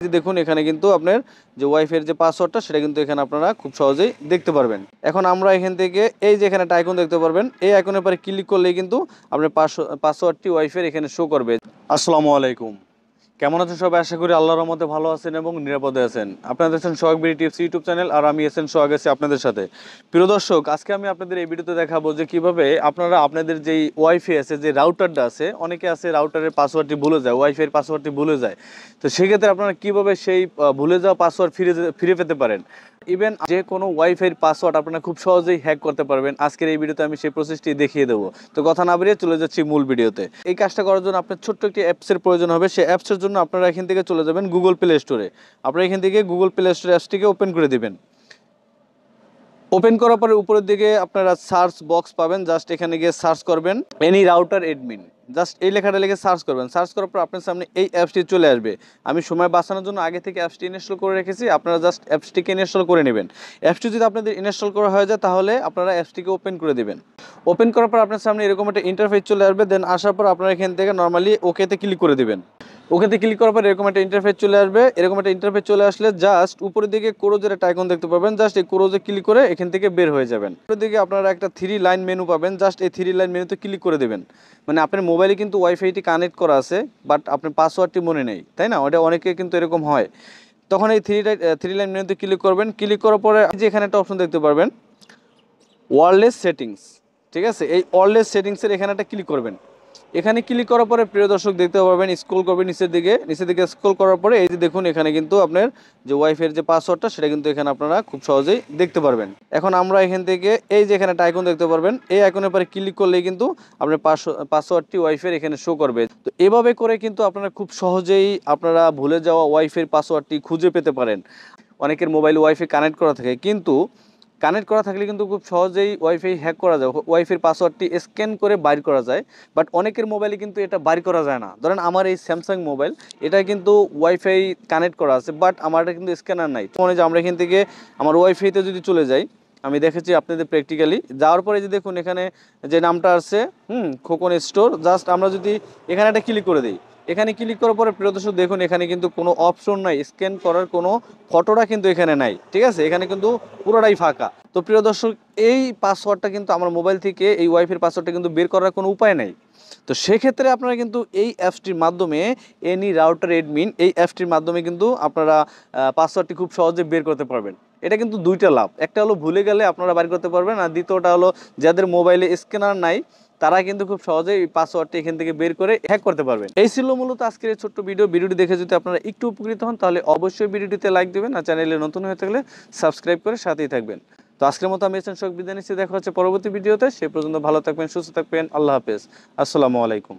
দেখুন এখানে কিন্তু আপনার যে ওয়াইফাই এর যে পাসওয়ার্ডটা সেটা কিন্তু এখানে আপনারা খুব সহজেই দেখতে পারবেন। এখন আমরা এখান থেকে এই যে এখানে একটা আইকন দেখতে পারবেন, এই আইকনের পরে ক্লিক করলেই কিন্তু আপনার পাসওয়ার্ডটি ওয়াইফাই এর এখানে শো করবে। আসসালামু আলাইকুম, কেমন আছেন সবাই? আশা করি আল্লাহর রহমতে ভালো আছেন এবং নিরাপদে আছেন। আপনারা দেখছেন সোহাগ বিডি টিপস ইউটিউব চ্যানেল, আর আমি এসেন সোহাগ আছি আপনাদের সাথে। প্রিয় দর্শক, আজকে আমি আপনাদের এই ভিডিওতে দেখাবো যে কিভাবে আপনারা আপনাদের যেই ওয়াইফাই আছে, যে রাউটারটা আছে, অনেকে আছে রাউটারের পাসওয়ার্ডটি ভুলে যায়, ওয়াইফাইয়ের পাসওয়ার্ডটি ভুলে যায়। তো সেক্ষেত্রে আপনারা কিভাবে সেই ভুলে যাওয়া পাসওয়ার্ড ফিরে পেতে পারেন। ইভেন যে কোনো ওয়াইফাইয়ের পাসওয়ার্ড আপনারা খুব সহজেই হ্যাক করতে পারবেন। আজকের এই ভিডিওতে আমি সেই প্রসেসটি দেখিয়ে দেবো। তো কথা না বেরিয়ে চলে যাচ্ছি মূল ভিডিওতে। এই কাজটা করার জন্য আপনার ছোট্ট একটি অ্যাপসের প্রয়োজন হবে। সেই অ্যাপসের জন্য আপনারা এখান থেকে চলে যাবেন গুগল প্লে স্টোরে। আপনারা এখান থেকে গুগল প্লে স্টোরে অ্যাপসটিকে ওপেন করে দিবেন। ওপেন করার পরে উপরের দিকে আপনারা সার্চ বক্স পাবেন, জাস্ট এখানে গিয়ে সার্চ করবেন এনি রাউটার এডমিন। জাস্ট এই লেখাটা লিখে সার্চ করবেন। সার্চ করার পর আপনার সামনে এই অ্যাপসটি চলে আসবে। আমি সময় বাঁচানোর জন্য আগে থেকে অ্যাপসটি ইনস্টল করে রেখেছি, আপনারা জাস্ট অ্যাপসটিকে ইনস্টল করে নেবেন। অ্যাপসটি যদি আপনাদের ইনস্টল করা হয়ে যায় তাহলে আপনারা অ্যাপসটিকে ওপেন করে দেবেন। ওপেন করার পর আপনার সামনে এরকম একটা ইন্টারফেস চলে আসবে। দেন আসার পর আপনারা এখান থেকে নর্মালি ওকেতে ক্লিক করে দেবেন। ওকেতে ক্লিক করার পর এরকম একটা ইন্টারফেস চলে আসবে। এরকম একটা ইন্টারফেস চলে আসলে জাস্ট উপরের দিকে ক্রোজের একটা আইকন দেখতে পাবেন, জাস্ট এই ক্রোজে ক্লিক করে এখান থেকে বের হয়ে যাবেন। উপরের দিকে আপনারা একটা 3 লাইন মেনু পাবেন, জাস্ট এই 3 লাইন মেনুতে ক্লিক করে দেবেন। মানে আপনার মোবাইলে কিন্তু ওয়াইফাইটি কানেক্ট করা আছে, বাট আপনার পাসওয়ার্ডটি মনে নেই, তাই না? ওটা অনেকে কিন্তু এরকম হয়। তখন এই 3 লাইন মেনুতে ক্লিক করবেন। ক্লিক করার পরে যে এখানে একটা অপশন দেখতে পারবেন ওয়্যারলেস সেটিংস, ঠিক আছে? এই ওয়্যারলেস সেটিংসের এখানে একটা ক্লিক করবেন। এখানে ক্লিক করার পরে প্রিয় দর্শক দেখতে পারবেন, স্ক্রল করবেন নিচের দিকে স্ক্রল করার পরে এই যে দেখুন এখানে কিন্তু আপনার যে ওয়াইফাই এর যে পাসওয়ার্ডটা সেটা কিন্তু এখানে আপনারা খুব সহজেই দেখতে পারবেন। এখন আমরা এখান থেকে এই যে এখানে একটা আইকন দেখতে পারবেন, এই আইকনের পরে ক্লিক করলেই কিন্তু আপনার পাসওয়ার্ডটি ওয়াইফাই এর এখানে শো করবে। তো এভাবে করে কিন্তু আপনারা খুব সহজেই আপনারা ভুলে যাওয়া ওয়াইফাই এর পাসওয়ার্ডটি খুঁজে পেতে পারেন। অনেকের মোবাইল ওয়াইফাই কানেক্ট করা থাকে, কিন্তু কানেক্ট করা থাকলে কিন্তু খুব সহজেই ওয়াইফাই হ্যাক করা যায়, ওয়াইফাইয়ের পাসওয়ার্ডটি স্ক্যান করে বাইর করা যায়। বাট অনেকের মোবাইলে কিন্তু এটা বাইর করা যায় না। ধরেন আমার এই স্যামসাং মোবাইল, এটা কিন্তু ওয়াইফাই কানেক্ট করা আছে, বাট আমার এটা কিন্তু স্ক্যানার নাই। মনে যে আমরা এখান থেকে আমার ওয়াইফাইতে যদি চলে যাই, আমি দেখেছি আপনাদের প্র্যাকটিক্যালি যাওয়ার পরে যে দেখুন এখানে যে নামটা আছে খোকন স্টোর, জাস্ট আমরা যদি এখানে একটা ক্লিক করে দিই, এখানে ক্লিক করার পরে প্রিয় দর্শক দেখুন এখানে কিন্তু কোনো অপশন নাই, স্ক্যান করার কোনো ফটোটা কিন্তু এখানে নাই, ঠিক আছে? এখানে কিন্তু পুরোটাই ফাঁকা। তো প্রিয় দর্শক, এই পাসওয়ার্ডটা কিন্তু আমার মোবাইল থেকে এই ওয়াইফাইয়ের পাসওয়ার্ডটা কিন্তু বের করার কোনো উপায় নাই। তো সেক্ষেত্রে আপনারা কিন্তু এই অ্যাপসটির মাধ্যমে এনি রাউটার এডমিন, এই অ্যাপসটির মাধ্যমে কিন্তু আপনারা পাসওয়ার্ডটি খুব সহজে বের করতে পারবেন। এটা কিন্তু দুইটা লাভ, একটা হলো ভুলে গেলে আপনারা বের করতে পারবেন, আর দ্বিতীয়টা হলো যাদের মোবাইলে স্ক্যানার নাই তারা কিন্তু খুব সহজেই এই পাসওয়ার্ডটি এখান থেকে বের করে হ্যাক করতে পারবেন। এই ছিল মূলত আজকের এই ছোট্ট ভিডিওটি দেখে যদি আপনারা একটু উপকৃত হন তাহলে অবশ্যই ভিডিওটিতে লাইক দেবেন, আর চ্যানেলে নতুন হয়ে থাকলে সাবস্ক্রাইব করে সাথেই থাকবেন। তো আজকের মতো আমি বিদায় নিচ্ছি। দেখা হচ্ছে পরবর্তী ভিডিওতে। সে পর্যন্ত ভালো থাকবেন, সুস্থ থাকবেন। আল্লাহ হাফেজ। আসসালামু আলাইকুম।